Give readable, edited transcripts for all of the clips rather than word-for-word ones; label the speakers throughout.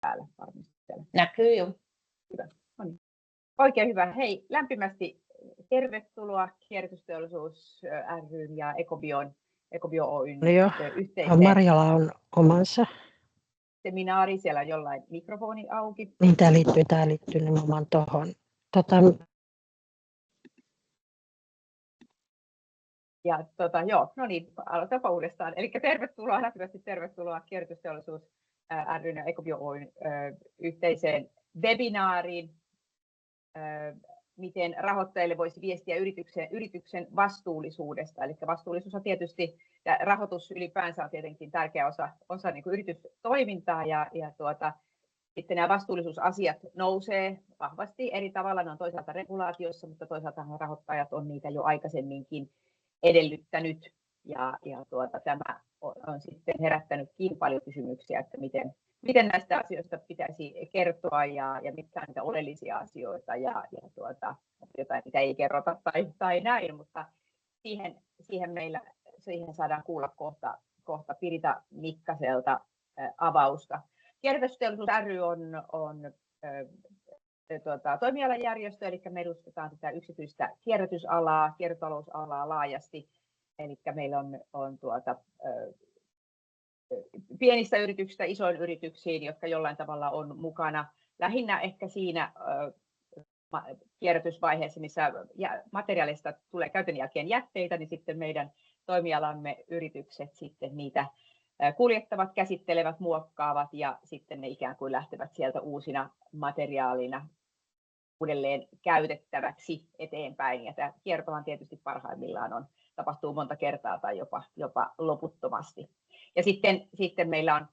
Speaker 1: täällä varmistella.
Speaker 2: Näkyy jo.
Speaker 1: Hyvä. No niin. Oikein hyvä. Hei, lämpimästi tervetuloa Kierrätysteollisuus ry:n ja Ecobio Oyn yhteiseen.
Speaker 3: Marjala on omansa.
Speaker 1: Seminaari, siellä on jollain mikrofoni auki.
Speaker 3: Niin, tämä liittyy nimenomaan tuohon.
Speaker 1: Ja joo, no niin, aloitetaanpa uudestaan. Eli lämpimästi tervetuloa Kierrätysteollisuus ry:n ja Ecobio Oyn yhteiseen webinaariin. Miten rahoittajille voisi viestiä yrityksen vastuullisuudesta. Eli vastuullisuus on tietysti, ja rahoitus ylipäänsä on tietenkin tärkeä osa niin kuin yritystoimintaa, ja sitten nämä vastuullisuusasiat nousee vahvasti eri tavalla. Ne on toisaalta regulaatiossa, mutta toisaalta rahoittajat on niitä jo aikaisemminkin edellyttänyt, ja tämä on sitten herättänytkin paljon kysymyksiä, että miten näistä asioista pitäisi kertoa ja mitkä on niitä oleellisia asioita ja jotain, mitä ei kerrota tai näin, mutta siihen saadaan kuulla kohta Pirita Mikkaselta avausta. Kierrätysteollisuus ry on toimialajärjestö, eli me edustetaan tätä yksityistä kierrätysalaa, kiertotalousalaa laajasti, eli meillä on pienistä yrityksistä isoin yrityksiin, jotka jollain tavalla on mukana lähinnä ehkä siinä kierrätysvaiheessa, missä materiaalista tulee käytön jälkeen jätteitä, niin sitten meidän toimialamme yritykset sitten niitä kuljettavat, käsittelevät, muokkaavat ja sitten ne ikään kuin lähtevät sieltä uusina materiaalina uudelleen käytettäväksi eteenpäin. Ja tämä kiertohan tietysti parhaimmillaan tapahtuu monta kertaa tai jopa loputtomasti. Ja sitten meillä on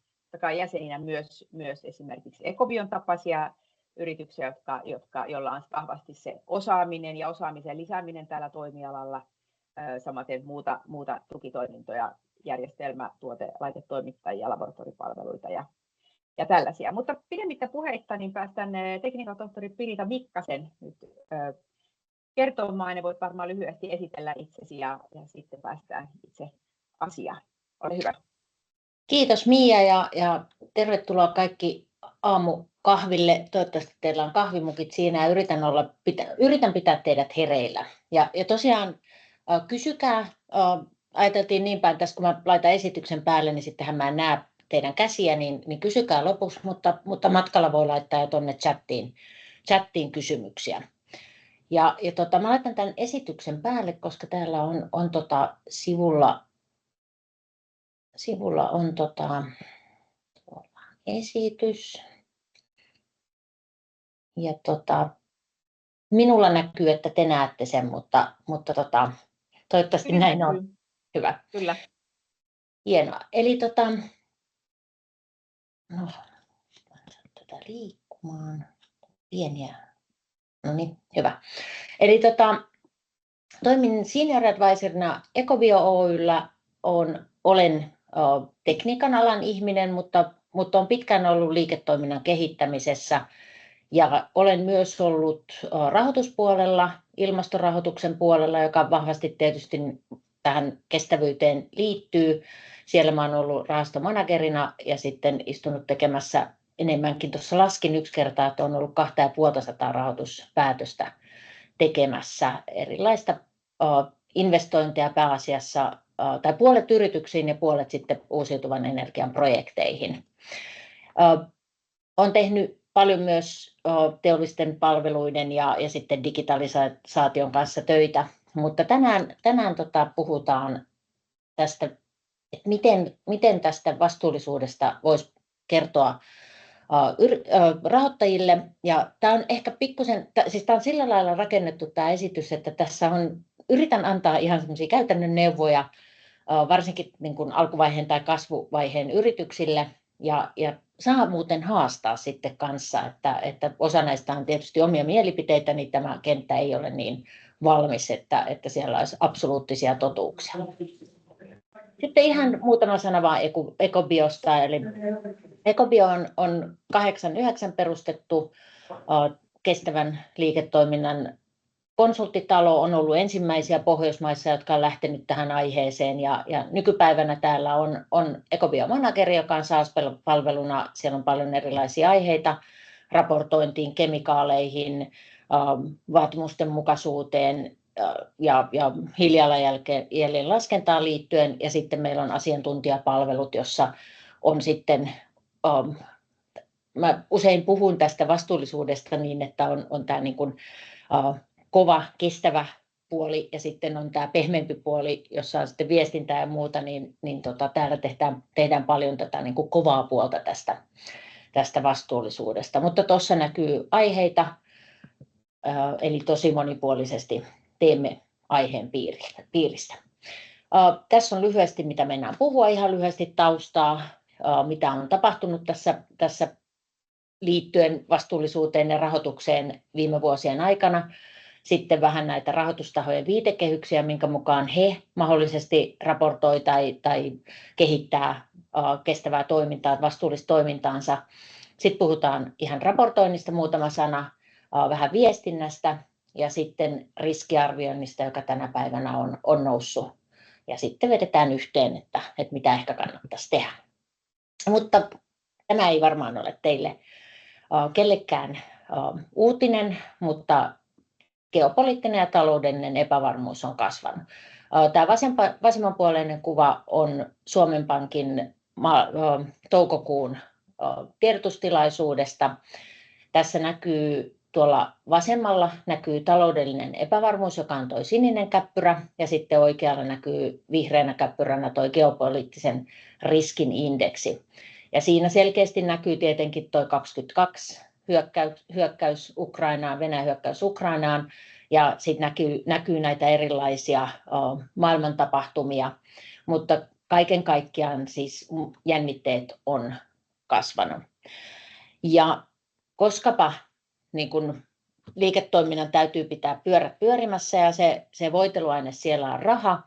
Speaker 1: jäseninä myös esimerkiksi Ecobion tapaisia yrityksiä, joilla on vahvasti se osaaminen ja osaamisen lisääminen tällä toimialalla, samaten muuta tukitoimintoja, järjestelmä, tuote, laitetoimittajia, laboratoripalveluita ja tällaisia. Mutta pidemmittä puheitta niin päästään tekniikan tohtori Pirita Mikkasen nyt kertomaan, ja voit varmaan lyhyesti esitellä itsesi ja sitten päästään itse asiaan. Ole hyvä.
Speaker 2: Kiitos Mia ja tervetuloa kaikki aamukahville. Toivottavasti teillä on kahvimukit siinä ja yritän pitää teidät hereillä. Ja tosiaan kysykää, ajateltiin niin päin tässä, kun mä laitan esityksen päälle, niin sittenhän mä en näe teidän käsiä, niin kysykää lopuksi, mutta matkalla voi laittaa jo tuonne chattiin kysymyksiä. Ja mä laitan tämän esityksen päälle, koska täällä on sivulla on esitys. Ja minulla näkyy, että te näette sen, mutta toivottavasti kyllä, näin on. Hyvä.
Speaker 1: Kyllä.
Speaker 2: Hienoa. Eli tätä liikkumaan. Pieniä. No niin, hyvä. Eli toimin senior advisorina Ecobio Oy:llä. Olen tekniikan alan ihminen, mutta olen pitkään ollut liiketoiminnan kehittämisessä ja olen myös ollut rahoituspuolella, ilmastorahoituksen puolella, joka vahvasti tietysti tähän kestävyyteen liittyy. Siellä mä olen ollut rahastomanagerina ja sitten istunut tekemässä enemmänkin. Tuossa laskin yksi kertaa, että on ollut 250 rahoituspäätöstä tekemässä erilaista investointeja pääasiassa, tai puolet yrityksiin ja puolet sitten uusiutuvan energian projekteihin. Olen tehnyt paljon myös teollisten palveluiden ja sitten digitalisaation kanssa töitä, mutta tänään puhutaan tästä, että miten tästä vastuullisuudesta voisi kertoa rahoittajille. Ja tämä on ehkä pikkusen, siis tämä on sillä lailla rakennettu tämä esitys, että tässä yritän antaa ihan semmoisia käytännön neuvoja, varsinkin niin kuin alkuvaiheen tai kasvuvaiheen yrityksille, ja saa muuten haastaa sitten kanssa, että osa näistä on tietysti omia mielipiteitä, niin tämä kenttä ei ole niin valmis, että siellä olisi absoluuttisia totuuksia. Sitten ihan muutama sana vaan Ecobiosta, eli Ecobio on 89 perustettu kestävän liiketoiminnan konsulttitalo on ollut ensimmäisiä Pohjoismaissa, jotka on lähtenyt tähän aiheeseen. Ja nykypäivänä täällä on Ecobiomanager, joka on SaaS-palveluna. Siellä on paljon erilaisia aiheita raportointiin, kemikaaleihin, vaatimusten mukaisuuteen ja hiilijalanjäljen laskentaan liittyen. Ja sitten meillä on asiantuntijapalvelut, jossa on sitten, mä usein puhun tästä vastuullisuudesta niin, että on tämä niin kuin, kova, kestävä puoli ja sitten on tämä pehmeämpi puoli, jossa on sitten viestintää ja muuta, niin täällä tehdään paljon tätä niin kuin kovaa puolta tästä vastuullisuudesta. Mutta tuossa näkyy aiheita, eli tosi monipuolisesti teemme aiheen piiristä. Tässä on lyhyesti, mitä mennään puhua, ihan lyhyesti taustaa, mitä on tapahtunut tässä liittyen vastuullisuuteen ja rahoitukseen viime vuosien aikana. Sitten vähän näitä rahoitustahojen viitekehyksiä, minkä mukaan he mahdollisesti raportoi tai kehittää kestävää toimintaa, vastuullista toimintaansa. Sitten puhutaan ihan raportoinnista muutama sana, vähän viestinnästä ja sitten riskiarvioinnista, joka tänä päivänä on noussut. Ja sitten vedetään yhteen, että mitä ehkä kannattaisi tehdä. Mutta tämä ei varmaan ole teille kellekään uutinen, mutta geopoliittinen ja taloudellinen epävarmuus on kasvanut. Tämä vasemmanpuoleinen kuva on Suomen Pankin toukokuun tiedotustilaisuudesta. Tässä näkyy tuolla vasemmalla näkyy taloudellinen epävarmuus, joka on tuo sininen käppyrä, ja sitten oikealla näkyy vihreänä käppyränä tuo geopoliittisen riskin indeksi. Ja siinä selkeästi näkyy tietenkin tuo 22 hyökkäys Ukrainaan, Venäjän hyökkäys Ukrainaan, ja sitten näkyy näitä erilaisia maailman tapahtumia, mutta kaiken kaikkiaan siis jännitteet on kasvanut. Ja koskapa niin kun liiketoiminnan täytyy pitää pyörät pyörimässä ja se voiteluaine siellä on raha,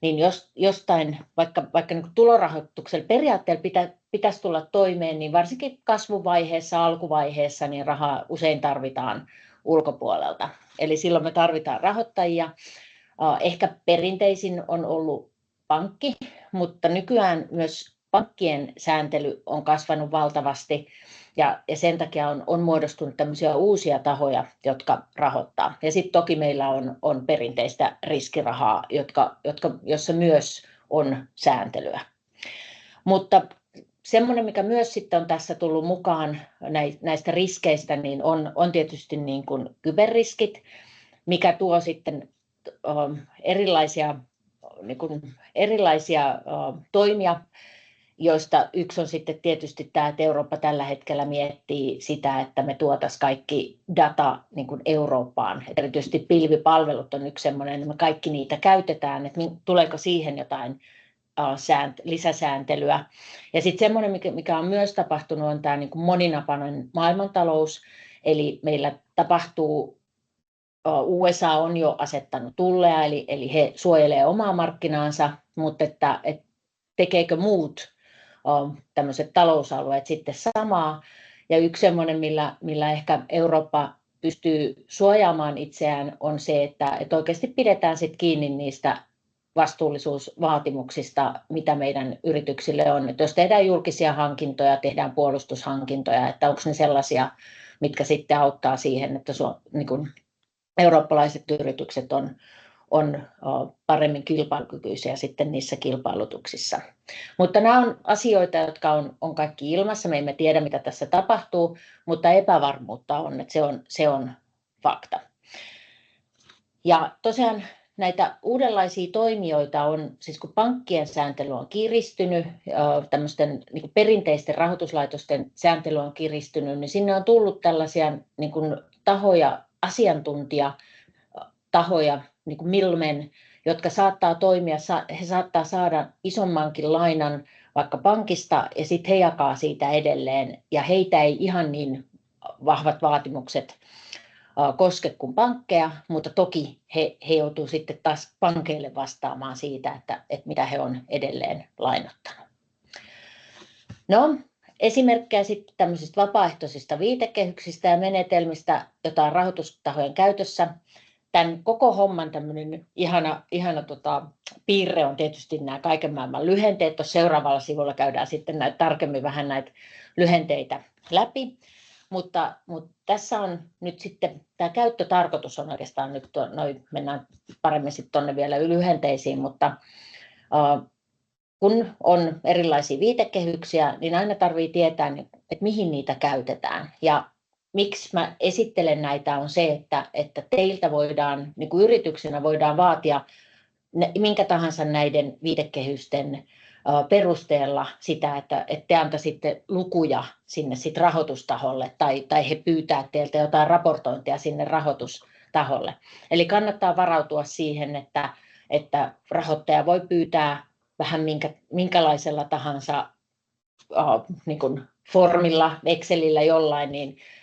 Speaker 2: niin jostain, vaikka niin tulorahoituksella periaatteella pitäisi tulla toimeen, niin varsinkin kasvuvaiheessa, alkuvaiheessa, niin rahaa usein tarvitaan ulkopuolelta. Eli silloin me tarvitaan rahoittajia. Ehkä perinteisin on ollut pankki, mutta nykyään myös pankkien sääntely on kasvanut valtavasti ja sen takia on muodostunut tämmöisiä uusia tahoja, jotka rahoittaa. Ja sitten toki meillä on perinteistä riskirahaa, jossa myös on sääntelyä. Mutta semmoinen, mikä myös sitten on tässä tullut mukaan näistä riskeistä, niin on tietysti niin kuin kyberriskit, mikä tuo sitten erilaisia toimia, joista yksi on sitten tietysti tämä, että Eurooppa tällä hetkellä miettii sitä, että me tuotaisiin kaikki data niin kuin Eurooppaan. Erityisesti pilvipalvelut on yksi semmoinen, että me kaikki niitä käytetään, että tuleeko siihen jotain lisäsääntelyä. Ja sitten semmoinen, mikä on myös tapahtunut, on tämä niin kuin moninapainen maailmantalous, eli meillä tapahtuu, USA on jo asettanut tulleja, eli he suojelevat omaa markkinaansa, mutta että tekeekö muut tämmöiset talousalueet sitten samaa. Ja yksi semmoinen, millä ehkä Eurooppa pystyy suojaamaan itseään, on se, että oikeasti pidetään sitten kiinni niistä vastuullisuusvaatimuksista, mitä meidän yrityksille on. Että jos tehdään julkisia hankintoja, tehdään puolustushankintoja, että onko ne sellaisia, mitkä sitten auttaa siihen, että niin kuin eurooppalaiset yritykset on paremmin kilpailukykyisiä sitten niissä kilpailutuksissa. Mutta nämä on asioita, jotka on kaikki ilmassa. Me emme tiedä, mitä tässä tapahtuu, mutta epävarmuutta on, että se on fakta. Ja tosiaan näitä uudenlaisia toimijoita on, siis kun pankkien sääntely on kiristynyt, tämmöisten niin kuin perinteisten rahoituslaitosten sääntely on kiristynyt, niin sinne on tullut tällaisia niin kuin tahoja, asiantuntijatahoja, niin kuin middlemen, jotka saattaa toimia, he saattaa saada isommankin lainan vaikka pankista ja sitten he jakaa siitä edelleen ja heitä ei ihan niin vahvat vaatimukset koske kuin pankkeja, mutta toki he joutuu sitten taas pankeille vastaamaan siitä, että mitä he on edelleen lainottanut. No, esimerkkejä sitten tämmöisistä vapaaehtoisista viitekehyksistä ja menetelmistä, joita on rahoitustahojen käytössä. tämän koko homman tämmöinen ihana piirre on tietysti nämä kaiken maailman lyhenteet. Tuossa seuraavalla sivulla käydään sitten tarkemmin vähän näitä lyhenteitä läpi. Mutta tässä on nyt sitten, tämä käyttötarkoitus on oikeastaan nyt, mennään paremmin sitten tuonne vielä lyhenteisiin, mutta kun on erilaisia viitekehyksiä, niin aina tarvitsee tietää, että mihin niitä käytetään. Ja miksi mä esittelen näitä on se, että teiltä voidaan, niin kuin yrityksenä voidaan vaatia minkä tahansa näiden viitekehysten perusteella sitä, että te antaisitte lukuja sinne sit rahoitustaholle tai he pyytää teiltä jotain raportointia sinne rahoitustaholle. Eli kannattaa varautua siihen, että rahoittaja voi pyytää vähän minkälaisella tahansa niin kuin formilla, Excelillä jollain,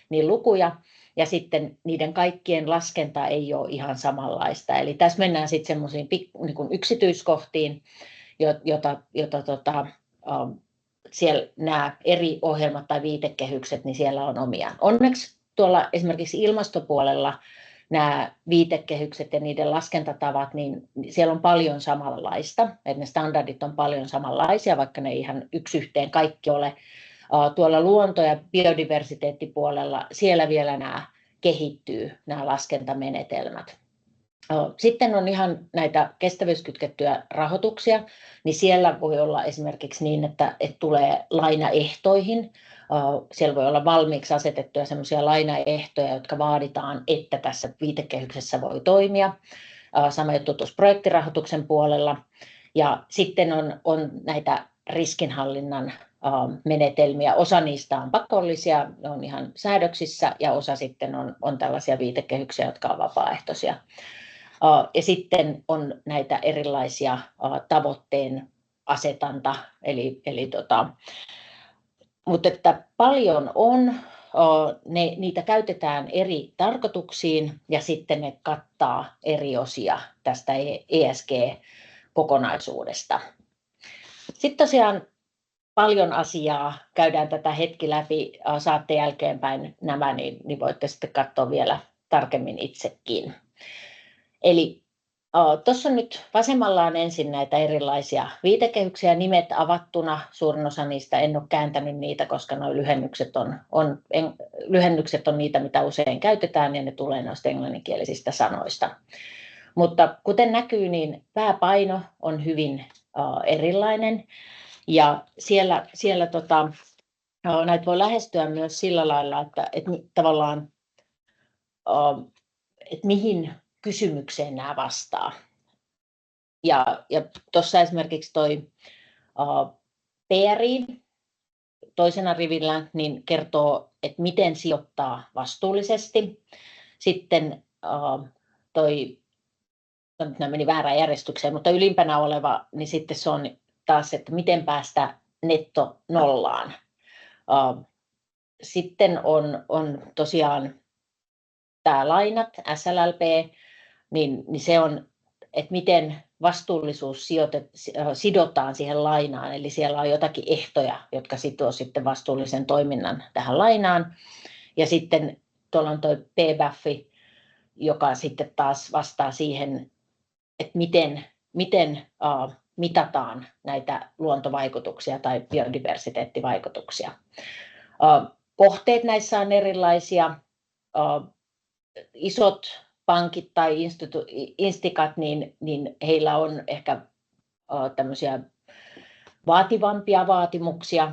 Speaker 2: niin lukuja. Ja sitten niiden kaikkien laskenta ei ole ihan samanlaista. Eli tässä mennään sitten semmoisiin niin kuin yksityiskohtiin, jota siellä nämä eri ohjelmat tai viitekehykset, niin siellä on omiaan. Onneksi tuolla esimerkiksi ilmastopuolella nämä viitekehykset ja niiden laskentatavat, niin siellä on paljon samanlaista. Että ne standardit on paljon samanlaisia, vaikka ne ihan yksi yhteen kaikki ole. Tuolla luonto- ja biodiversiteettipuolella siellä vielä nämä kehittyy, nämä laskentamenetelmät. Sitten on ihan näitä kestävyyskytkettyjä rahoituksia, niin siellä voi olla esimerkiksi niin, että tulee lainaehtoihin. Siellä voi olla valmiiksi asetettuja sellaisia lainaehtoja, jotka vaaditaan, että tässä viitekehyksessä voi toimia. Sama juttu tuossa projektirahoituksen puolella. Ja sitten on näitä riskinhallinnan menetelmiä. Osa niistä on pakollisia, ne on ihan säädöksissä, ja osa sitten on tällaisia viitekehyksiä, jotka on vapaaehtoisia. Ja sitten on näitä erilaisia tavoitteen asetanta, mutta että paljon on, niitä käytetään eri tarkoituksiin ja sitten ne kattaa eri osia tästä ESG-kokonaisuudesta. Sitten tosiaan paljon asiaa, käydään tätä hetki läpi, saatte jälkeenpäin nämä, niin voitte sitten katsoa vielä tarkemmin itsekin. Eli tuossa nyt vasemmalla on ensin näitä erilaisia viitekehyksiä, nimet avattuna, suurin osa niistä en ole kääntänyt niitä, koska nuo lyhennykset on niitä, mitä usein käytetään ja ne tulee noista englanninkielisistä sanoista. Mutta kuten näkyy, niin pääpaino on hyvin erilainen ja siellä näitä voi lähestyä myös sillä lailla, että tavallaan että mihin kysymykseen nämä vastaa. Ja tuossa esimerkiksi toi PRI toisena rivillä niin kertoo, että miten sijoittaa vastuullisesti. Sitten nämä meni väärään järjestykseen, mutta ylimpänä oleva, niin sitten se on taas, että miten päästä netto nollaan. Sitten on tosiaan tämä lainat, SLLP, niin se on, että miten vastuullisuus sidotaan siihen lainaan, eli siellä on jotakin ehtoja, jotka sitoo sitten vastuullisen toiminnan tähän lainaan. Ja sitten tuolla on tuo PBAF, joka sitten taas vastaa siihen, että miten mitataan näitä luontovaikutuksia tai biodiversiteettivaikutuksia. Kohteet näissä on erilaisia. Isot pankit tai instikat, niin heillä on ehkä tämmöisiä vaativampia vaatimuksia.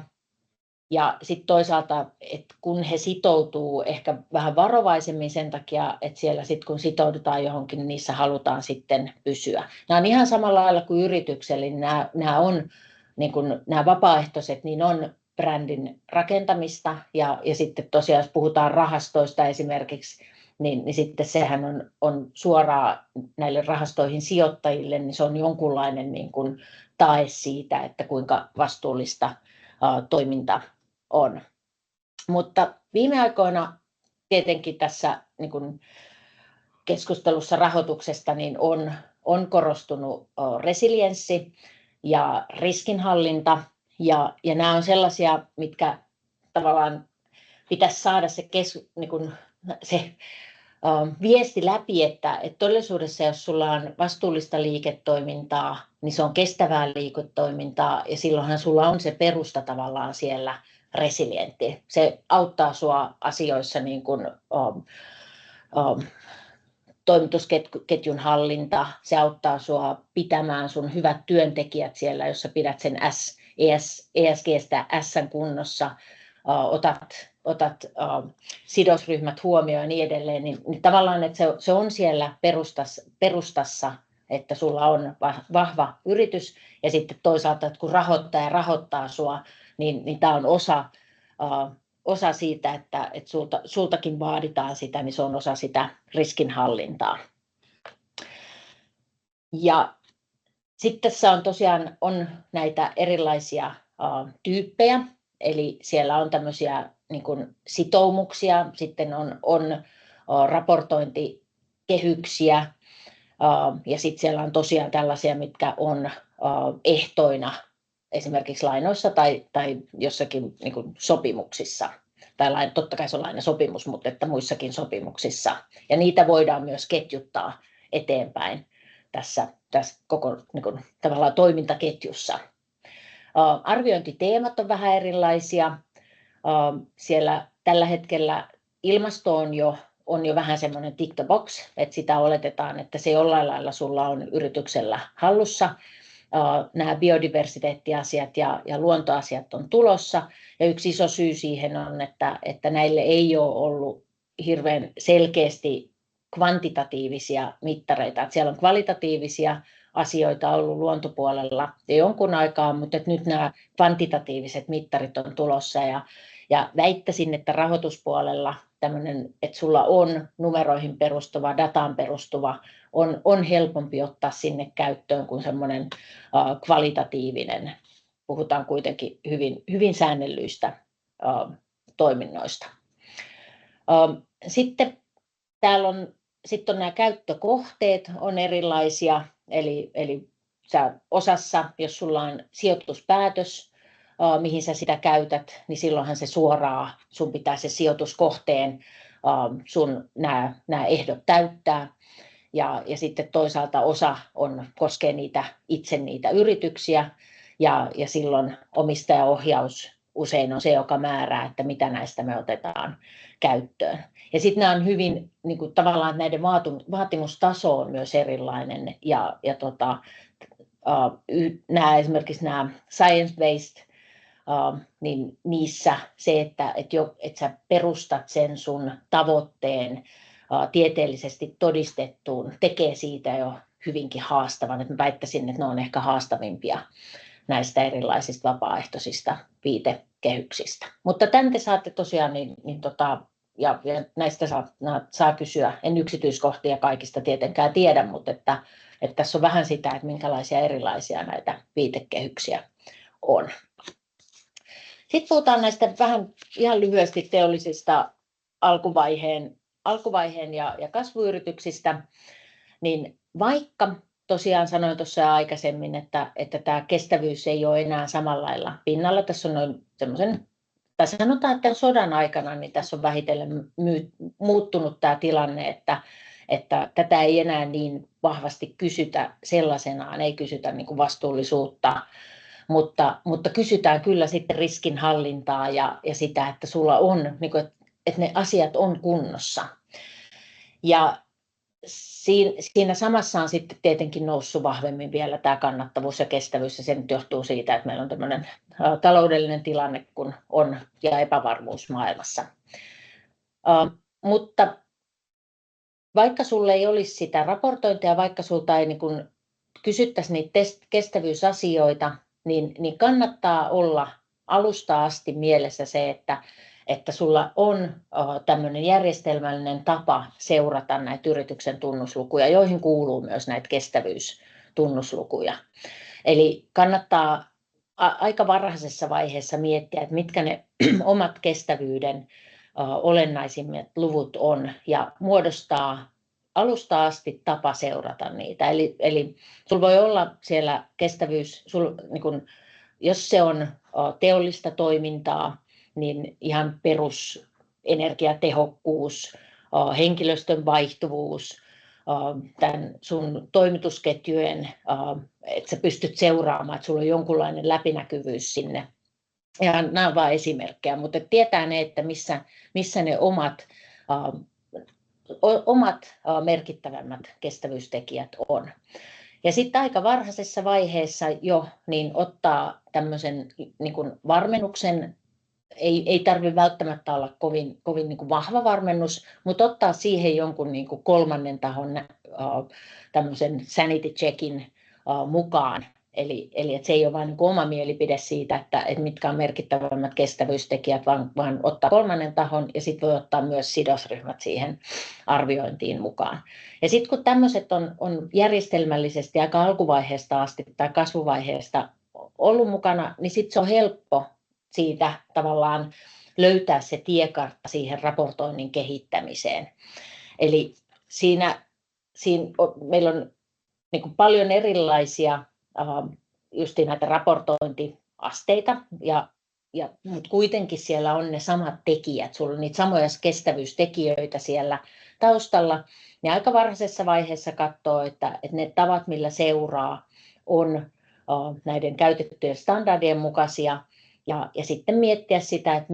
Speaker 2: Ja sitten toisaalta, että kun he sitoutuu ehkä vähän varovaisemmin sen takia, että siellä sitten kun sitoudutaan johonkin, niin niissä halutaan sitten pysyä. Nämä on ihan samalla lailla kuin yrityksellä, niin nämä vapaaehtoiset, niin on brändin rakentamista ja sitten tosiaan jos puhutaan rahastoista esimerkiksi, niin sitten sehän on suoraan näille rahastoihin sijoittajille, niin se on jonkunlainen niin kuin tae siitä, että kuinka vastuullista toiminta on. Mutta viime aikoina tietenkin tässä niin kuin keskustelussa rahoituksesta niin on korostunut resilienssi ja riskinhallinta ja nämä on sellaisia, mitkä tavallaan pitäisi saada se viesti läpi, että todellisuudessa jos sulla on vastuullista liiketoimintaa, niin se on kestävää liiketoimintaa ja silloinhan sulla on se perusta tavallaan siellä resilientti. Se auttaa sua asioissa niin kuin toimitusketjun hallinta, se auttaa sua pitämään sun hyvät työntekijät siellä, jos sä pidät sen ESG:stä S:n kunnossa, otat sidosryhmät huomioon ja niin edelleen, niin tavallaan, että se on siellä perustassa, että sulla on vahva yritys ja sitten toisaalta, että kun rahoittaja rahoittaa sua, niin tämä on osa siitä, että sultakin vaaditaan sitä, niin se on osa sitä riskinhallintaa. Ja sitten tässä on tosiaan näitä erilaisia tyyppejä, eli siellä on tämmöisiä niin kuin sitoumuksia, sitten on raportointikehyksiä ja sitten siellä on tosiaan tällaisia, mitkä on ehtoina esimerkiksi lainoissa tai jossakin niin kuin sopimuksissa. Tai totta kai se on lainasopimus, mutta että muissakin sopimuksissa. Ja niitä voidaan myös ketjuttaa eteenpäin tässä koko niin kuin, tavallaan toimintaketjussa. Arviointiteemat on vähän erilaisia. Siellä tällä hetkellä ilmasto on jo vähän semmoinen tick the box, että sitä oletetaan, että se jollain lailla sulla on yrityksellä hallussa. Nämä biodiversiteettiasiat ja luontoasiat on tulossa. Ja yksi iso syy siihen on, että näille ei ole ollut hirveän selkeästi kvantitatiivisia mittareita. Että siellä on kvalitatiivisia asioita ollut luontopuolella jo jonkun aikaa, mutta nyt nämä kvantitatiiviset mittarit on tulossa. Ja väittäisin, että rahoituspuolella tämmöinen, että sulla on numeroihin perustuva, dataan perustuva, on helpompi ottaa sinne käyttöön kuin semmoinen kvalitatiivinen. Puhutaan kuitenkin hyvin säännellyistä toiminnoista. Sitten täällä on nämä käyttökohteet on erilaisia, eli osassa, jos sulla on sijoituspäätös, mihin sä sitä käytät, niin silloinhan se suoraan, sun pitää se sijoituskohteen, sun nämä ehdot täyttää. Ja sitten toisaalta osa koskee itse niitä yrityksiä ja silloin omistajaohjaus usein on se, joka määrää, että mitä näistä me otetaan käyttöön. Ja sitten nämä on hyvin, niin kuin tavallaan näiden vaatimustaso on myös erilainen ja esimerkiksi nämä science-based, niin niissä se, että sä perustat sen sun tavoitteen tieteellisesti todistettuun, tekee siitä jo hyvinkin haastavan. Että mä väittäisin, että ne on ehkä haastavimpia näistä erilaisista vapaaehtoisista viitekehyksistä. Mutta tämän te saatte tosiaan, ja näistä saa kysyä. En yksityiskohtia kaikista tietenkään tiedä, mutta että tässä on vähän sitä, että minkälaisia erilaisia näitä viitekehyksiä on. Sitten puhutaan näistä vähän ihan lyhyesti teollisista alkuvaiheen ja kasvuyrityksistä, niin vaikka tosiaan sanoin tuossa aikaisemmin, että tämä kestävyys ei ole enää samalla lailla pinnalla, tässä on noin semmoisen, tai sanotaan, että sodan aikana niin tässä on vähitellen muuttunut tämä tilanne, että tätä ei enää niin vahvasti kysytä sellaisenaan, ei kysytä niin kuin vastuullisuutta, mutta kysytään kyllä sitten riskinhallintaa ja sitä, että sulla on, niin kuin, että ne asiat on kunnossa. Ja siinä samassa on sitten tietenkin noussut vahvemmin vielä tämä kannattavuus ja kestävyys, ja se nyt johtuu siitä, että meillä on tämmöinen taloudellinen tilanne, kun on, ja epävarmuus maailmassa. Mutta vaikka sulle ei olisi sitä raportointia, vaikka sulta ei niin kuin kysyttäisi niitä kestävyysasioita, niin kannattaa olla alusta asti mielessä se, että sulla on tämmöinen järjestelmällinen tapa seurata näitä yrityksen tunnuslukuja, joihin kuuluu myös näitä kestävyystunnuslukuja. Eli kannattaa aika varhaisessa vaiheessa miettiä, että mitkä ne omat kestävyyden olennaisimmat luvut on ja muodostaa alusta asti tapa seurata niitä. Eli sulla voi olla siellä kestävyys, niin kun, jos se on teollista toimintaa, niin ihan perusenergiatehokkuus, henkilöstön vaihtuvuus, tämän sun toimitusketjujen, että sä pystyt seuraamaan, että sulla on jonkunlainen läpinäkyvyys sinne. Ja nämä ovat vain esimerkkejä, mutta tietää ne, että missä ne omat merkittävämmät kestävyystekijät on. Ja sitten aika varhaisessa vaiheessa jo niin ottaa tämmöisen niin kuin varmennuksen, ei tarvitse välttämättä olla kovin niin kuin vahva varmennus, mutta ottaa siihen jonkun niin kuin kolmannen tahon tämmöisen sanity checkin mukaan. Eli että se ei ole vain niin kuin oma mielipide siitä, että mitkä on merkittävämmät kestävyystekijät, vaan ottaa kolmannen tahon ja sitten voi ottaa myös sidosryhmät siihen arviointiin mukaan. Ja sitten kun tämmöiset on järjestelmällisesti aika alkuvaiheesta asti tai kasvuvaiheesta ollut mukana, niin sitten se on helppo siitä tavallaan löytää se tiekartta siihen raportoinnin kehittämiseen. Eli siinä meillä on niin kuin paljon erilaisia just näitä raportointiasteita, mutta kuitenkin siellä on ne samat tekijät, sulla on niitä samoja kestävyystekijöitä siellä taustalla, niin aika varhaisessa vaiheessa katsoo, että ne tavat, millä seuraa, on näiden käytettyjen standardien mukaisia, ja sitten miettiä sitä, että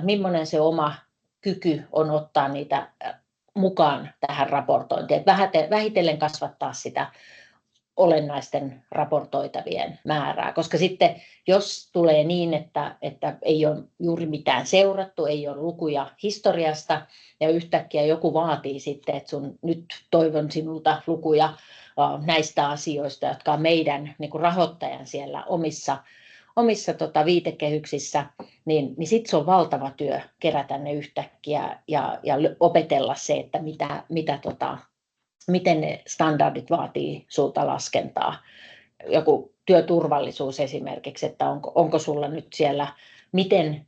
Speaker 2: millainen se oma kyky on ottaa niitä mukaan tähän raportointiin, että vähitellen kasvattaa sitä olennaisten raportoitavien määrää, koska sitten jos tulee niin, että ei ole juuri mitään seurattu, ei ole lukuja historiasta ja yhtäkkiä joku vaatii sitten, että nyt toivon sinulta lukuja näistä asioista, jotka on meidän niin kuin rahoittajan siellä omissa viitekehyksissä, niin sitten se on valtava työ kerätä ne yhtäkkiä ja opetella se, että miten ne standardit vaatii sulta laskentaa. Joku työturvallisuus esimerkiksi, että onko sulla nyt siellä,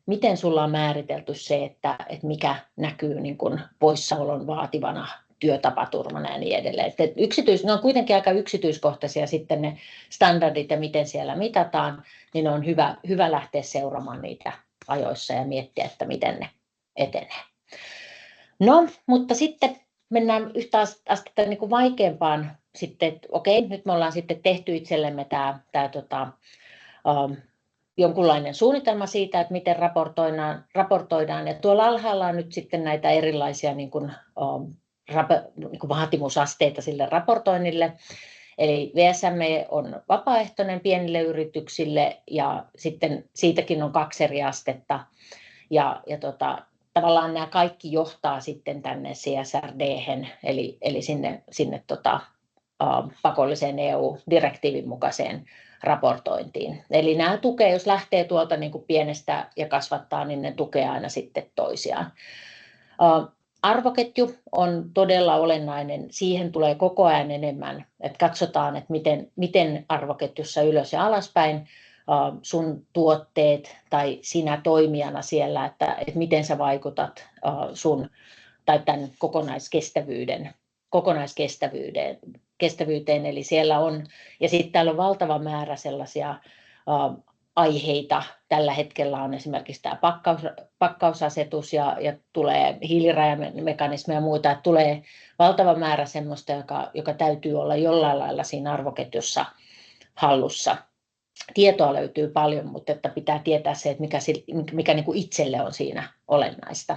Speaker 2: miten sulla on määritelty se, että mikä näkyy niin kuin poissaolon vaativana työtapaturmana ja niin edelleen. Ne on kuitenkin aika yksityiskohtaisia sitten ne standardit ja miten siellä mitataan, niin on hyvä lähteä seuraamaan niitä ajoissa ja miettiä, että miten ne etenee. No, mutta sitten mennään yhtä astetta niin kuin vaikeampaan sitten, että okei, nyt me ollaan sitten tehty itsellemme tämä jonkunlainen suunnitelma siitä, että miten raportoidaan. Ja tuolla alhaalla on nyt sitten näitä erilaisia niin kuin vaatimusasteita sille raportoinnille. Eli VSM on vapaaehtoinen pienille yrityksille ja sitten siitäkin on 2 eri astetta. Tavallaan nämä kaikki johtaa sitten tänne CSRD:hen, eli sinne pakolliseen EU-direktiivin mukaiseen raportointiin. Eli nämä tukee, jos lähtee tuolta niin kuin pienestä ja kasvattaa, niin ne tukee aina sitten toisiaan. Arvoketju on todella olennainen. Siihen tulee koko ajan enemmän, että katsotaan, että miten arvoketjussa ylös ja alaspäin sun tuotteet tai sinä toimijana siellä, että miten sä vaikutat sun tai tämän kokonaiskestävyyteen. Eli siellä on, ja sitten täällä on valtava määrä sellaisia aiheita. Tällä hetkellä on esimerkiksi tämä pakkausasetus ja tulee hiilirajamekanismeja ja muuta, että tulee valtava määrä semmoista, joka täytyy olla jollain lailla siinä arvoketjussa hallussa. Tietoa löytyy paljon, mutta että pitää tietää se, että mikä niin kuin itselle on siinä olennaista.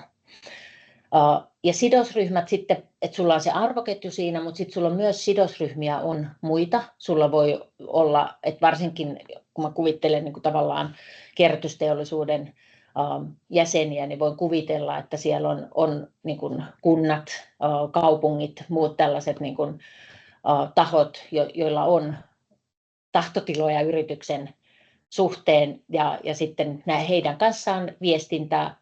Speaker 2: Ja sidosryhmät sitten, että sulla on se arvoketju siinä, mutta sitten sulla on myös sidosryhmiä on muita. Sulla voi olla, että varsinkin kun mä kuvittelen niin kuin tavallaan kierrätysteollisuuden jäseniä, niin voin kuvitella, että siellä on niin kuin kunnat, kaupungit, muut tällaiset niin kuin tahot, joilla on tahtotiloja yrityksen suhteen ja sitten heidän kanssaan viestintä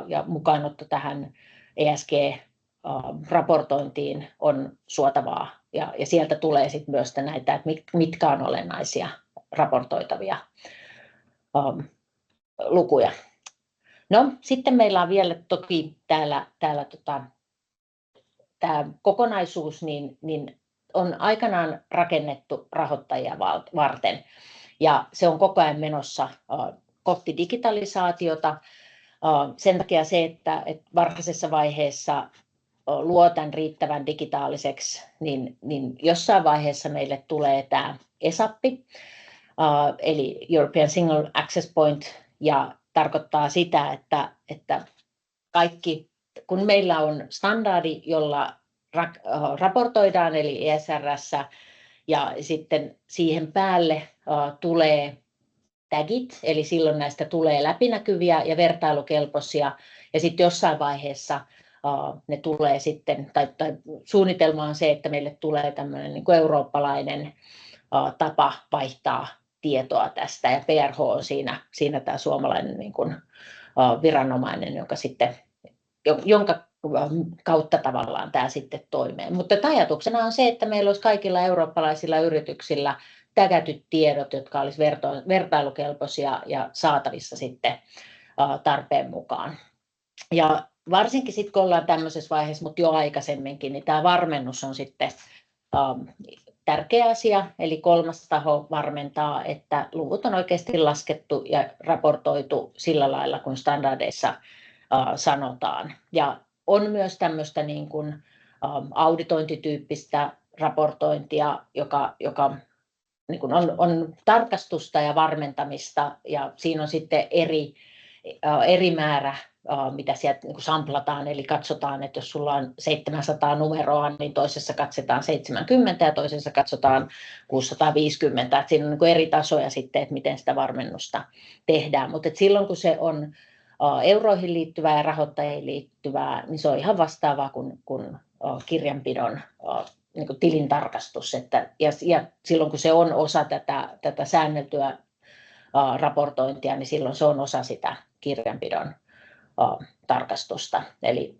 Speaker 2: ja mukaanotto tähän ESG-raportointiin on suotavaa ja sieltä tulee sitten myös näitä, että mitkä on olennaisia raportoitavia lukuja. No sitten meillä on vielä toki täällä tämä kokonaisuus niin on aikanaan rakennettu rahoittajia varten. Ja se on koko ajan menossa kohti digitalisaatiota. Sen takia se, että varhaisessa vaiheessa luo tämän riittävän digitaaliseksi, niin jossain vaiheessa meille tulee tämä ESAP, eli European Single Access Point, ja tarkoittaa sitä, että kaikki, kun meillä on standardi, jolla raportoidaan, eli ESRS, ja sitten siihen päälle tulee tagit, eli silloin näistä tulee läpinäkyviä ja vertailukelpoisia, ja sitten jossain vaiheessa ne tulee sitten, tai suunnitelma on se, että meille tulee tämmöinen niin kuin eurooppalainen tapa vaihtaa tietoa tästä, ja PRH on siinä tämä suomalainen niin kuin viranomainen, jonka kautta tavallaan tämä sitten toimii. Mutta ajatuksena on se, että meillä olisi kaikilla eurooppalaisilla yrityksillä tägätyt tiedot, jotka olisi vertailukelpoisia ja saatavissa sitten tarpeen mukaan. Ja varsinkin sitten, kun ollaan tämmöisessä vaiheessa, mutta jo aikaisemminkin, niin tämä varmennus on sitten tärkeä asia, eli kolmas taho varmentaa, että luvut on oikeasti laskettu ja raportoitu sillä lailla, kun standardeissa sanotaan. Ja on myös tämmöistä niin kuin auditointityyppistä raportointia, joka niin kuin on tarkastusta ja varmentamista, ja siinä on sitten eri määrä, mitä sieltä niin kuin samplataan, eli katsotaan, että jos sulla on 700 numeroa, niin toisessa katsotaan 70 ja toisessa katsotaan 650, että siinä on niin kuin eri tasoja sitten, että miten sitä varmennusta tehdään, mutta silloin kun se on euroihin liittyvää ja rahoittajiin liittyvää, niin se on ihan vastaavaa kuin kirjanpidon niin kuin tilintarkastus, ja silloin kun se on osa tätä säänneltyä raportointia, niin silloin se on osa sitä kirjanpidon tarkastusta. Eli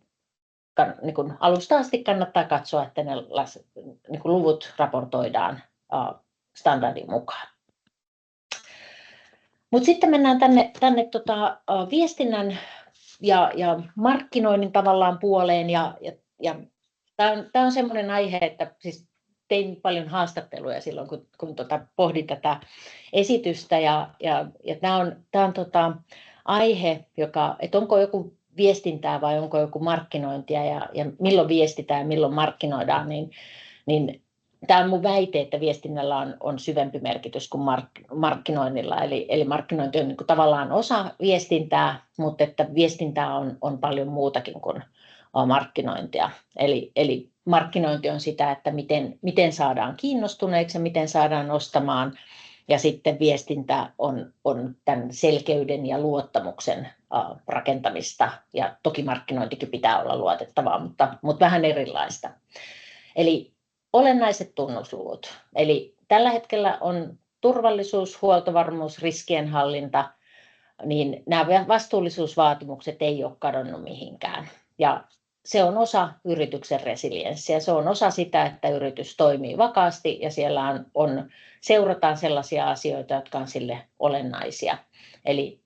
Speaker 2: niin kuin alusta asti kannattaa katsoa, että ne niin kuin luvut raportoidaan standardin mukaan. Mutta sitten mennään tänne viestinnän ja markkinoinnin tavallaan puoleen, ja tämä on semmoinen aihe, että siis tein paljon haastatteluja silloin, kun pohdin tätä esitystä, ja tämä on aihe, että onko joku viestintää vai onko joku markkinointia, ja milloin viestitään ja milloin markkinoidaan, niin tämä on mun väite, että viestinnällä on syvempi merkitys kuin markkinoinnilla, eli markkinointi on niin kuin tavallaan osa viestintää, mutta että viestintää on paljon muutakin kuin markkinointia. Eli markkinointi on sitä, että miten saadaan kiinnostuneeksi ja miten saadaan ostamaan, ja sitten viestintä on tämän selkeyden ja luottamuksen rakentamista, ja toki markkinointikin pitää olla luotettavaa, mutta vähän erilaista. Eli olennaiset tunnusluvut. Eli tällä hetkellä on turvallisuus, huoltovarmuus, riskienhallinta, niin nämä vastuullisuusvaatimukset ei ole kadonnut mihinkään. Ja se on osa yrityksen resilienssiä, se on osa sitä, että yritys toimii vakaasti ja siellä seurataan sellaisia asioita, jotka on sille olennaisia. Eli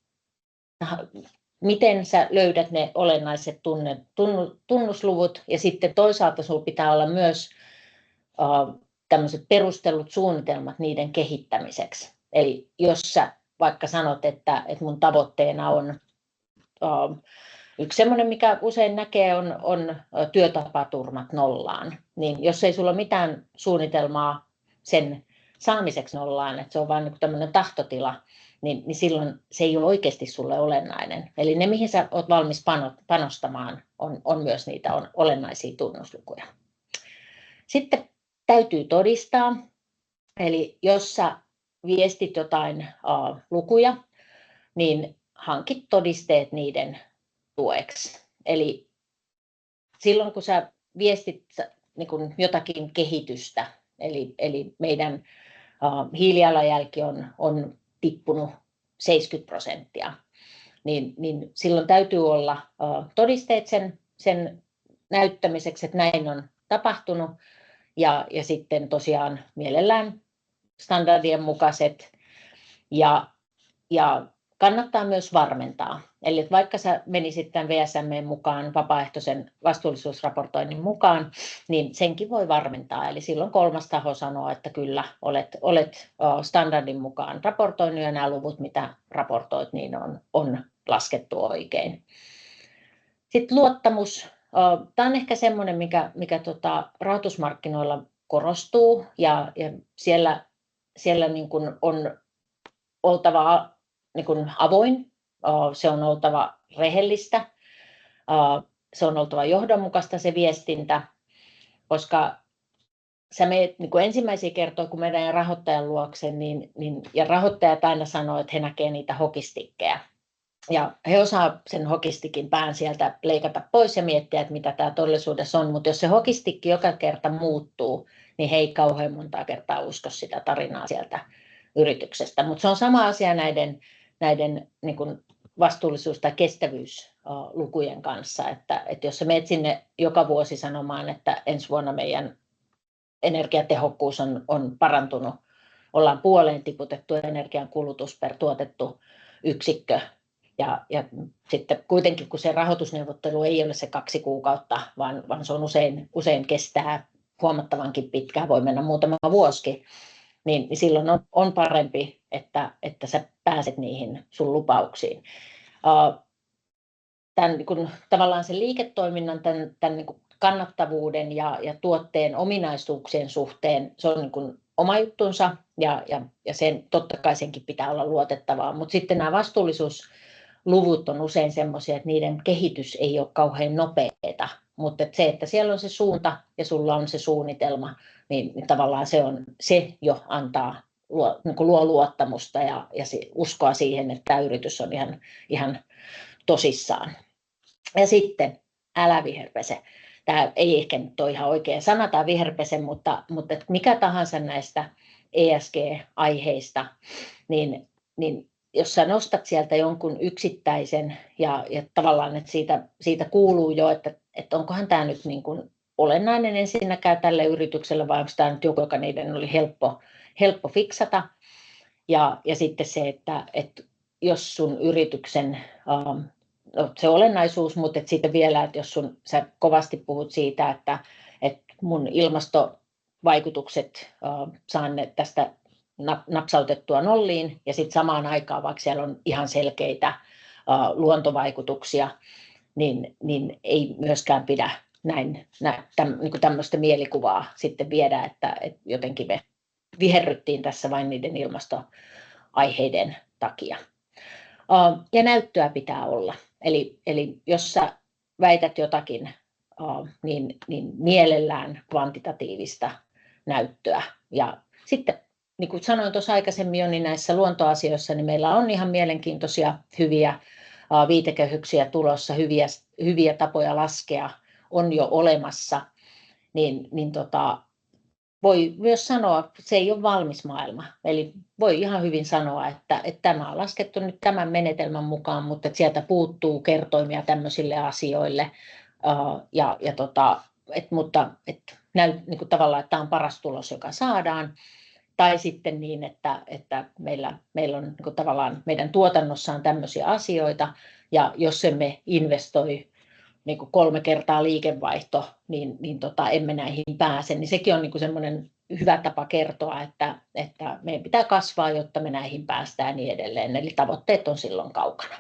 Speaker 2: miten sä löydät ne olennaiset tunnusluvut, ja sitten toisaalta sinulla pitää olla myös tämmöiset perustellut suunnitelmat niiden kehittämiseksi. Eli jos sä vaikka sanot, että mun tavoitteena on yksi semmoinen, mikä usein näkee, on työtapaturmat nollaan, niin jos ei sulla ole mitään suunnitelmaa sen saamiseksi nollaan, että se on vain niin tämmöinen tahtotila, niin silloin se ei ole oikeasti sulle olennainen. Eli ne, mihin sä olet valmis panostamaan, on myös niitä olennaisia tunnuslukuja. Sitten täytyy todistaa, eli jos sä viestit jotain lukuja, niin hankit todisteet niiden tueksi. Eli silloin kun sä viestit niin kun jotakin kehitystä, eli meidän hiilijalanjälki on tippunut 70%, niin silloin täytyy olla todisteet sen näyttämiseksi, että näin on tapahtunut, ja sitten tosiaan mielellään standardien mukaiset, ja kannattaa myös varmentaa. Eli että vaikka sä menisit tämän VSM:n mukaan, vapaaehtoisen vastuullisuusraportoinnin mukaan, niin senkin voi varmentaa. Eli silloin kolmas taho sanoo, että kyllä olet standardin mukaan raportoinut, ja nämä luvut, mitä raportoit, niin on laskettu oikein. Sitten luottamus Tämä on ehkä semmoinen, mikä rahoitusmarkkinoilla korostuu ja siellä niin kuin on oltava niin kuin avoin, se on oltava rehellistä, se on oltava johdonmukaista se viestintä, koska sä meet niin kuin ensimmäisiä kertoja, kun meidän rahoittajan luokse, ja rahoittajat aina sanoo, että he näkevät niitä hokistikkejä. Ja he osaa sen hokistikin pään sieltä leikata pois ja miettiä, että mitä tämä todellisuudessa on. Mutta jos se hokistikki joka kerta muuttuu, niin he ei kauhean montaa kertaa usko sitä tarinaa sieltä yrityksestä. Mutta se on sama asia näiden niin kuin vastuullisuus- tai kestävyyslukujen kanssa. Että jos sä menet sinne joka vuosi sanomaan, että ensi vuonna meidän energiatehokkuus on parantunut, ollaan puoleen tiputettu energian kulutus per tuotettu yksikkö. Ja sitten kuitenkin, kun se rahoitusneuvottelu ei ole se 2 kuukautta, vaan se on usein kestää huomattavankin pitkään, voi mennä muutama vuosikin, niin silloin on parempi, että sä pääset niihin sun lupauksiin. Tämän, tavallaan sen liiketoiminnan, tämän niin kuin kannattavuuden ja tuotteen ominaisuuksien suhteen, se on niin kuin oma juttunsa ja sen, totta kai senkin pitää olla luotettavaa, mutta sitten nämä vastuullisuusluvut on usein semmoisia, että niiden kehitys ei ole kauhean nopeata, mutta että siellä on se suunta ja sulla on se suunnitelma, niin tavallaan se jo antaa, luo luottamusta ja uskoa siihen, että tämä yritys on ihan tosissaan. Ja sitten älä viherpese. Tämä ei ehkä nyt ole ihan oikea sana, tämä viherpese, mutta mikä tahansa näistä ESG-aiheista, niin jos sä nostat sieltä jonkun yksittäisen ja tavallaan, että siitä kuuluu jo, että onkohan tämä nyt niin kuin olennainen ensinnäkään tälle yritykselle, vai onko tämä nyt joku, joka niiden oli helppo fiksata. Ja sitten se, että jos sun yrityksen se olennaisuus, mutta sitten vielä, että jos sä kovasti puhut siitä, että mun ilmastovaikutukset saan ne tästä napsautettua nolliin ja sitten samaan aikaan, vaikka siellä on ihan selkeitä luontovaikutuksia, niin ei myöskään pidä niin tämmöistä mielikuvaa sitten viedä, että jotenkin me viherryttiin tässä vain niiden ilmastoaiheiden takia. Ja näyttöä pitää olla. Eli jos sä väität jotakin, niin mielellään kvantitatiivista näyttöä. Ja sitten, niin kuin sanoin tuossa aikaisemmin jo, niin näissä luontoasioissa niin meillä on ihan mielenkiintoisia, hyviä viitekehyksiä tulossa, hyviä tapoja laskea on jo olemassa. Voi myös sanoa, että se ei ole valmis maailma. Eli voi ihan hyvin sanoa, että tämä on laskettu nyt tämän menetelmän mukaan, mutta että sieltä puuttuu kertoimia tämmöisille asioille. Mutta niin kuin tavallaan, että tämä on paras tulos, joka saadaan. Tai sitten niin, että meillä on niin kuin tavallaan meidän tuotannossa on tämmöisiä asioita, ja jos emme investoi niin kuin 3 kertaa liikevaihto, niin emme näihin pääse. Niin sekin on niin kuin semmoinen hyvä tapa kertoa, että meidän pitää kasvaa, jotta me näihin päästään ja niin edelleen. Eli tavoitteet on silloin kaukana.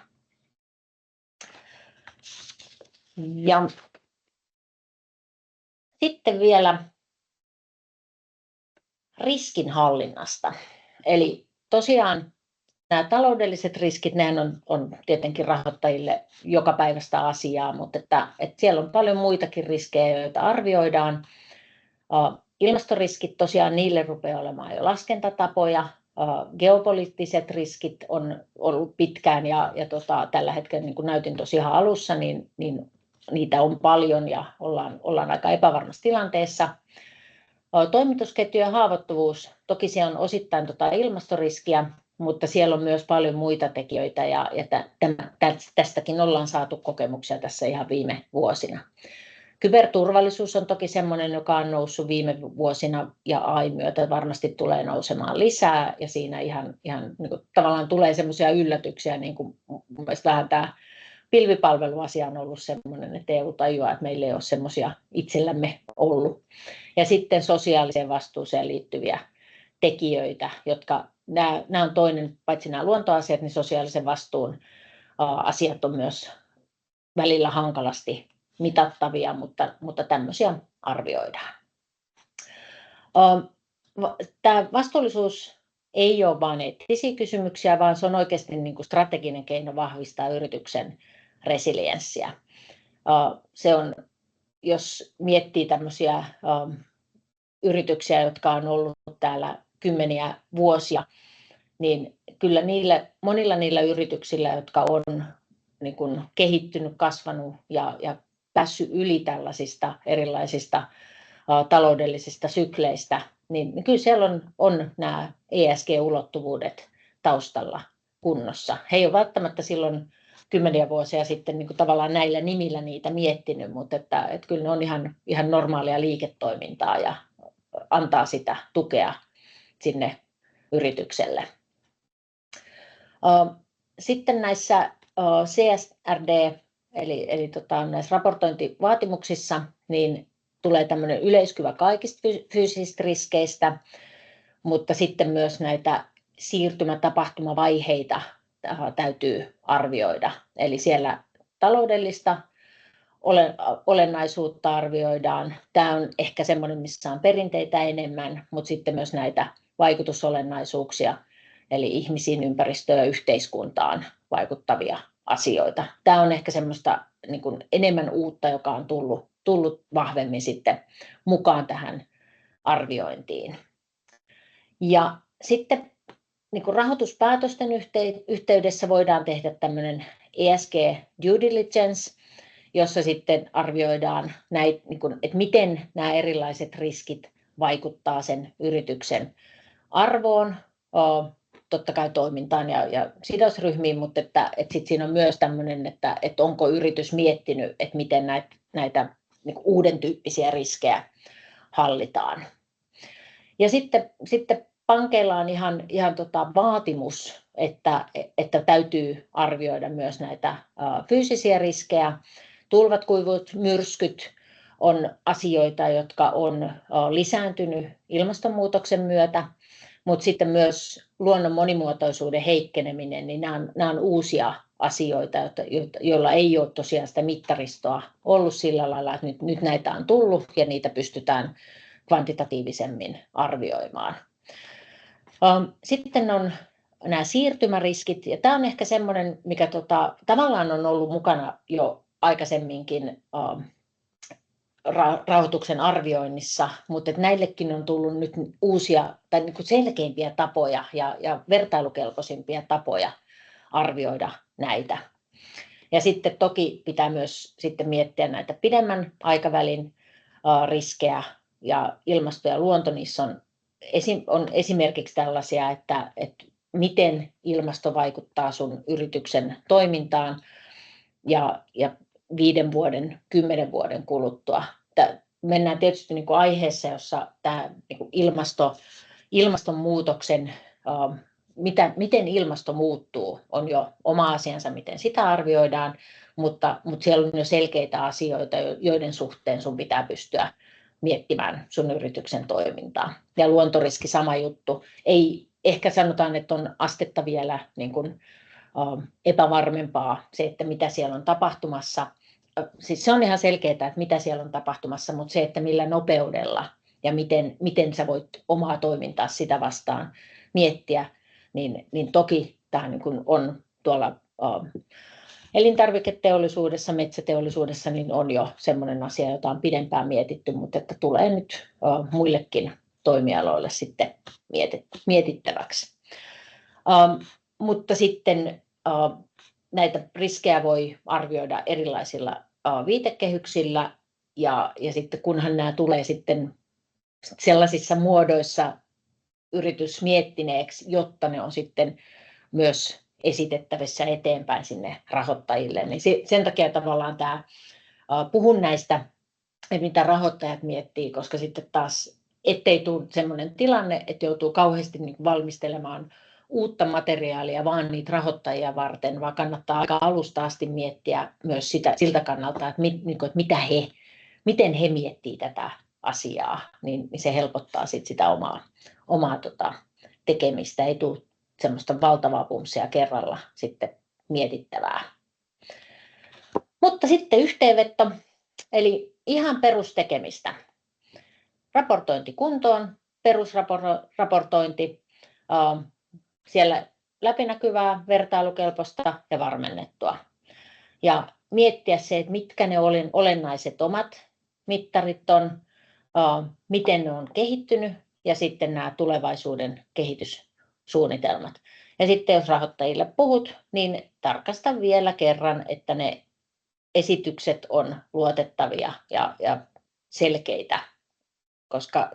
Speaker 2: Ja sitten vielä riskinhallinnasta. Eli tosiaan nämä taloudelliset riskit, nehän on tietenkin rahoittajille jokapäiväistä asiaa, mutta että siellä on paljon muitakin riskejä, joita arvioidaan. Ilmastoriskit tosiaan, niille rupeaa olemaan jo laskentatapoja. Geopoliittiset riskit on ollut pitkään ja tällä hetkellä, niin kuin näytin tosi ihan alussa, niin niitä on paljon ja ollaan aika epävarmassa tilanteessa. Toimitusketjujen haavoittuvuus, toki se on osittain ilmastoriskiä, mutta siellä on myös paljon muita tekijöitä ja tästäkin ollaan saatu kokemuksia tässä ihan viime vuosina. Kyberturvallisuus on toki sellainen, joka on noussut viime vuosina ja AI myötä varmasti tulee nousemaan lisää ja siinä ihan niin kuin tavallaan tulee sellaisia yllätyksiä, niin kuin mun mielestä vähän tämä pilvipalveluasia on ollut sellainen, että EU tajuaa, että meillä ei ole semmoisia itsellämme ollut. Ja sitten sosiaaliseen vastuuseen liittyviä tekijöitä, jotka nämä on toinen, paitsi nämä luontoasiat, niin sosiaalisen vastuun asiat on myös välillä hankalasti mitattavia, mutta tämmöisiä arvioidaan. Tämä vastuullisuus ei ole vain eettisiä kysymyksiä, vaan se on oikeasti niin kuin strateginen keino vahvistaa yrityksen resilienssiä. Se on, jos miettii tämmöisiä yrityksiä, jotka on ollut täällä kymmeniä vuosia, niin kyllä monilla niillä yrityksillä, jotka on niin kuin kehittynyt, kasvanut ja päässyt yli tällaisista erilaisista taloudellisista sykleistä, niin kyllä siellä on nämä ESG-ulottuvuudet taustalla kunnossa. He ei ole välttämättä silloin kymmeniä vuosia sitten niin kuin tavallaan näillä nimillä niitä miettinyt, mutta että kyllä ne on ihan normaalia liiketoimintaa ja antaa sitä tukea sinne yritykselle. Sitten näissä CSRD, eli näissä raportointivaatimuksissa, niin tulee tämmöinen yleiskuva kaikista fyysisistä riskeistä, mutta sitten myös näitä siirtymätapahtumavaiheita täytyy arvioida. Eli siellä taloudellista olennaisuutta arvioidaan. Tämä on ehkä semmoinen, missä on perinteitä enemmän, mutta sitten myös näitä vaikutusolennaisuuksia, eli ihmisiin, ympäristöön ja yhteiskuntaan vaikuttavia asioita. Tämä on ehkä semmoista niin kuin enemmän uutta, joka on tullut vahvemmin sitten mukaan tähän arviointiin. Ja sitten niin kuin rahoituspäätösten yhteydessä voidaan tehdä tämmöinen ESG due diligence, jossa sitten arvioidaan näitä, niin kuin, että miten nämä erilaiset riskit vaikuttaa sen yrityksen arvoon, totta kai toimintaan ja sidosryhmiin, mutta että sit siinä on myös tämmöinen, että onko yritys miettinyt, että miten näitä niin kuin uuden tyyppisiä riskejä hallitaan. Ja sitten pankeilla on ihan vaatimus, että täytyy arvioida myös näitä fyysisiä riskejä. Tulvat, kuivuut, myrskyt on asioita, jotka on lisääntynyt ilmastonmuutoksen myötä, mutta sitten myös luonnon monimuotoisuuden heikkeneminen, niin nämä on uusia asioita, joilla ei ole tosiaan sitä mittaristoa ollut sillä lailla, että nyt näitä on tullut ja niitä pystytään kvantitatiivisemmin arvioimaan. Sitten on nämä siirtymäriskit, ja tämä on ehkä semmoinen, mikä tavallaan on ollut mukana jo aikaisemminkin rahoituksen arvioinnissa, mutta näillekin on tullut nyt uusia tai niin kuin selkeimpiä tapoja ja vertailukelpoisimpia tapoja arvioida näitä. Ja sitten toki pitää myös sitten miettiä näitä pidemmän aikavälin riskejä, ja ilmasto ja luonto, niissä on esimerkiksi tällaisia, että miten ilmasto vaikuttaa sun yrityksen toimintaan ja 5 vuoden, 10 vuoden kuluttua. Mennään tietysti niin kuin aiheessa, jossa tämä niin kuin ilmastonmuutoksen, miten ilmasto muuttuu, on jo oma asiansa, miten sitä arvioidaan, mutta siellä on jo selkeitä asioita, joiden suhteen sun pitää pystyä miettimään sun yrityksen toimintaa. Ja luontoriski sama juttu. Ei ehkä sanotaan, että on astetta vielä niin kuin epävarmempaa se, että mitä siellä on tapahtumassa. Siis se on ihan selkeää, että mitä siellä on tapahtumassa, mutta se, että millä nopeudella ja miten sä voit omaa toimintaa sitä vastaan miettiä, niin toki tämä niin kuin on tuolla elintarviketeollisuudessa, metsäteollisuudessa, niin on jo semmoinen asia, jota on pidempään mietitty, mutta että tulee nyt muillekin toimialoille sitten mietittäväksi. Mutta sitten näitä riskejä voi arvioida erilaisilla viitekehyksillä, ja sitten kunhan nämä tulee sitten sellaisissa muodoissa yritysmiettineeksi, jotta ne on sitten myös esitettävissä eteenpäin sinne rahoittajille. Niin sen takia tavallaan tämä, puhun näistä, mitä rahoittajat miettii, koska sitten taas ettei tule sellainen tilanne, että joutuu kauheasti valmistelemaan uutta materiaalia vaan niitä rahoittajia varten, vaan kannattaa aika alusta asti miettiä myös siltä kannalta, että miten he miettii tätä asiaa, niin se helpottaa sitä omaa tekemistä. Ei tule semmoista valtavaa pumpsia kerralla sitten mietittävää. Mutta sitten yhteenveto. eli ihan perustekemistä. Raportointi kuntoon, perusraportointi, siellä läpinäkyvää, vertailukelpoista ja varmennettua. Ja miettiä se, että mitkä ne olennaiset omat mittarit on, miten ne on kehittynyt ja sitten nämä tulevaisuuden kehityssuunnitelmat. Ja sitten jos rahoittajille puhut, niin tarkasta vielä kerran, että ne esitykset on luotettavia ja selkeitä,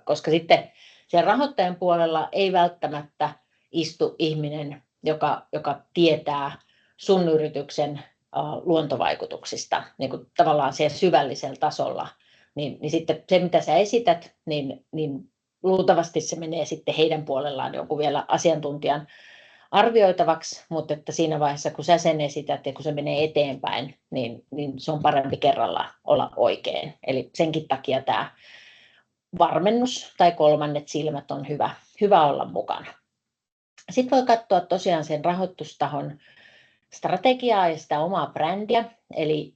Speaker 2: koska sitten siellä rahoittajan puolella ei välttämättä istu ihminen, joka tietää sun yrityksen luontovaikutuksista niin kuin tavallaan siellä syvällisellä tasolla, niin sitten se mitä sä esität, niin luultavasti se menee sitten heidän puolellaan jonkun vielä asiantuntijan arvioitavaksi, mutta että siinä vaiheessa kun sä sen esität ja kun se menee eteenpäin, niin se on parempi kerralla olla oikein. Eli senkin takia tämä varmennus tai kolmannet silmät on hyvä olla mukana. Sitten voi katsoa tosiaan sen rahoitustahon strategiaa ja sitä omaa brändiä,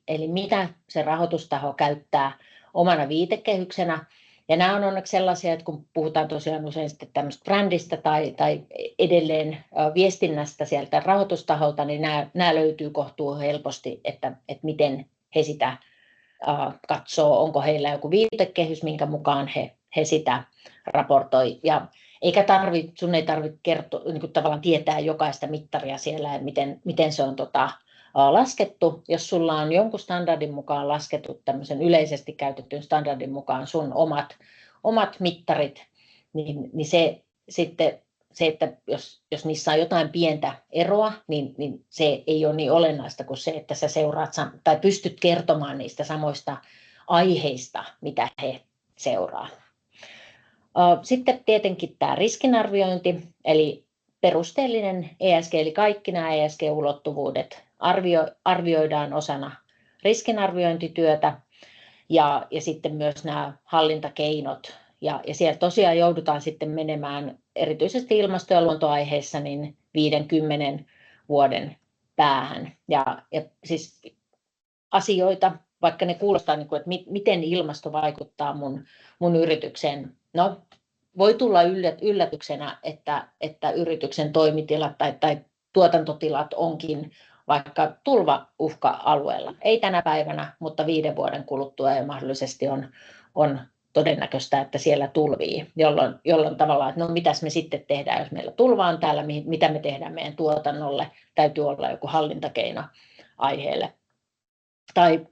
Speaker 2: eli mitä se rahoitustaho käyttää omana viitekehyksenä. Ja nämä on onneksi sellaisia, että kun puhutaan tosiaan usein sitten tämmöistä brändistä tai edelleen viestinnästä sieltä rahoitustaholta, niin nämä löytyy kohtuu helposti, että miten he sitä katsoo, onko heillä joku viitekehys, minkä mukaan he sitä raportoi. Ja eikä sun ei tarvitse kertoa, niin kuin tavallaan tietää jokaista mittaria siellä, että miten se on laskettu. Jos sulla on jonkun standardin mukaan laskettu, tämmöisen yleisesti käytetyn standardin mukaan sun omat mittarit, niin se sitten se, että jos niissä on jotain pientä eroa, niin se ei ole niin olennaista kuin se, että sä seuraat tai pystyt kertomaan niistä samoista aiheista, mitä he seuraa. Sitten tietenkin tämä riskinarviointi, eli perusteellinen ESG, eli kaikki nämä ESG-ulottuvuudet arvioidaan osana riskinarviointityötä ja sitten myös nämä hallintakeinot. Ja siellä tosiaan joudutaan sitten menemään erityisesti ilmasto- ja luontoaiheissa niin 5-10 vuoden päähän. Ja siis asioita, vaikka ne kuulostaa, että miten ilmasto vaikuttaa mun yritykseen. No, voi tulla yllätyksenä, että yrityksen toimitilat tai tuotantotilat onkin vaikka tulvauhka-alueella. Ei tänä päivänä, mutta 5 vuoden kuluttua ja mahdollisesti on todennäköistä, että siellä tulvii, jolloin tavallaan, että no mitäs me sitten tehdään, jos meillä tulva on täällä, mitä me tehdään meidän tuotannolle, täytyy olla joku hallintakeino aiheelle. Tai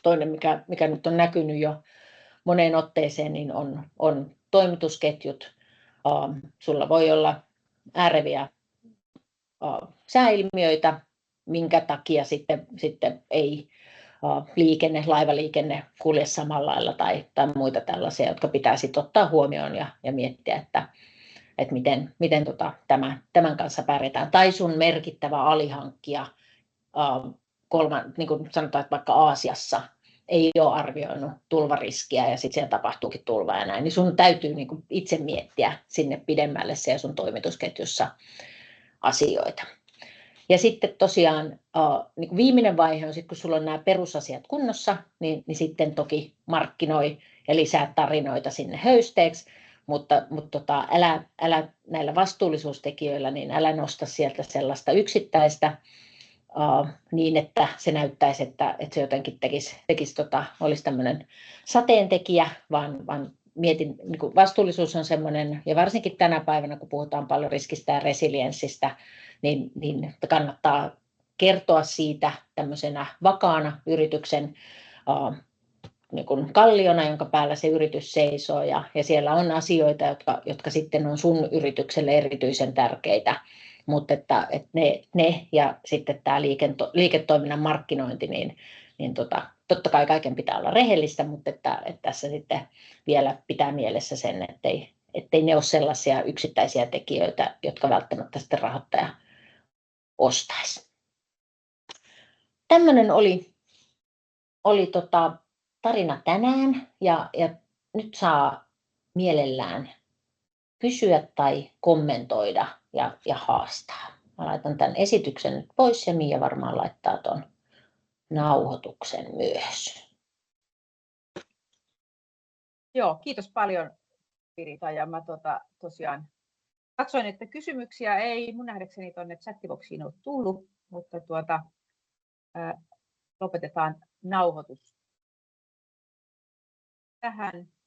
Speaker 2: toinen, mikä nyt on näkynyt jo moneen otteeseen, niin on toimitusketjut. Sulla voi olla ääreviä sääilmiöitä, minkä takia sitten ei laivaliikenne kulje samalla lailla tai muita tällaisia, jotka pitää sitten ottaa huomioon ja miettiä, että miten tämän kanssa pärjätään. Tai sun merkittävä alihankkija, niin kuin sanotaan, että vaikka Aasiassa ei ole arvioinut tulvariskiä ja sitten siellä tapahtuukin tulva ja näin, niin sun täytyy niin kuin itse miettiä sinne pidemmälle siellä sun toimitusketjussa asioita. Ja sitten tosiaan niin kuin viimeinen vaihe on sitten, kun sulla on nämä perusasiat kunnossa, niin sitten toki markkinoi ja lisää tarinoita sinne höysteeksi, mutta älä näillä vastuullisuustekijöillä, niin älä nosta sieltä sellaista yksittäistä niin, että se näyttäisi, että se jotenkin olisi tämmöinen sateentekijä, vaan mietin, niin kuin vastuullisuus on semmoinen, ja varsinkin tänä päivänä, kun puhutaan paljon riskistä ja resilienssistä, niin kannattaa kertoa siitä tämmöisenä vakaana yrityksen niin kuin kalliona, jonka päällä se yritys seisoo, ja siellä on asioita, jotka sitten on sun yritykselle erityisen tärkeitä, mutta että ne ja sitten tämä liiketoiminnan markkinointi, niin totta kai kaiken pitää olla rehellistä, mutta että tässä sitten vielä pitää mielessä sen, ettei ne ole sellaisia yksittäisiä tekijöitä, jotka välttämättä sitten rahoittaja ostaisi. Tämmöinen oli tarina tänään ja nyt saa mielellään kysyä tai kommentoida ja haastaa. Mä laitan tämän esityksen nyt pois ja Mia varmaan laittaa tuon nauhoituksen myös.
Speaker 1: Joo, kiitos paljon Pirita. Ja mä tosiaan katsoin, että kysymyksiä ei mun nähdäkseni tuonne chattiboxiin ole tullut, mutta lopetetaan nauhoitus tähän.